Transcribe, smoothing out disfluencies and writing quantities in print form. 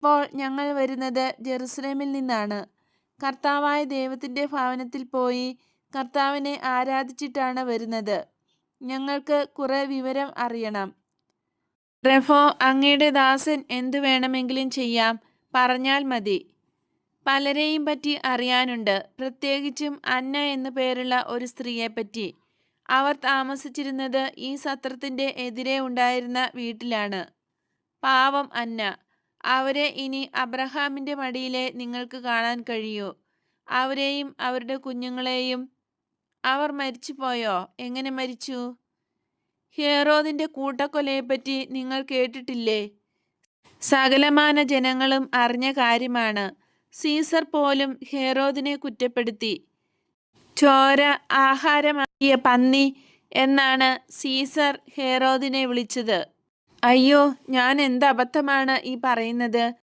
ഇപ്പോൾ ഞങ്ങൾ വരുന്നത് ജെറുസലേമിൽ നിന്നാണ്. കർത്താവായ ദൈവത്തിൻ്റെ ഭവനത്തിൽ പോയി കർത്താവിനെ ആരാധിച്ചിട്ടാണ് വരുന്നത്. ഞങ്ങൾക്ക് കുറെ വിവരം അറിയണം. പ്രഭോ, അങ്ങയുടെ ദാസൻ എന്തു വേണമെങ്കിലും ചെയ്യാം, പറഞ്ഞാൽ മതി. പലരെയും പറ്റി അറിയാനുണ്ട്, പ്രത്യേകിച്ചും അന്ന എന്നു പേരുള്ള ഒരു സ്ത്രീയെപ്പറ്റി. അവർ താമസിച്ചിരുന്നത് ഈ സത്രത്തിൻ്റെ എതിരെ ഉണ്ടായിരുന്ന വീട്ടിലാണ്. പാവം അന്ന. അവരെ ഇനി അബ്രഹാമിൻ്റെ മടിയിലെ നിങ്ങൾക്ക് കാണാൻ കഴിയൂ. അവരെയും അവരുടെ കുഞ്ഞുങ്ങളെയും. അവർ മരിച്ചുപോയോ? എങ്ങനെ മരിച്ചു? ഹേറോദിൻ്റെ കൂട്ടക്കൊലയെപ്പറ്റി നിങ്ങൾ കേട്ടിട്ടില്ലേ? സകലമാന ജനങ്ങളും അറിഞ്ഞ കാര്യമാണ്. സീസർ പോലും ഹേറോദിനെ കുറ്റപ്പെടുത്തി. ചോര ആഹാരമാക്കിയ പന്നി എന്നാണ് സീസർ ഹേറോദിനെ വിളിച്ചത്. അയ്യോ, ഞാൻ എന്ത് അബദ്ധമാണ് ഈ പറയുന്നത്.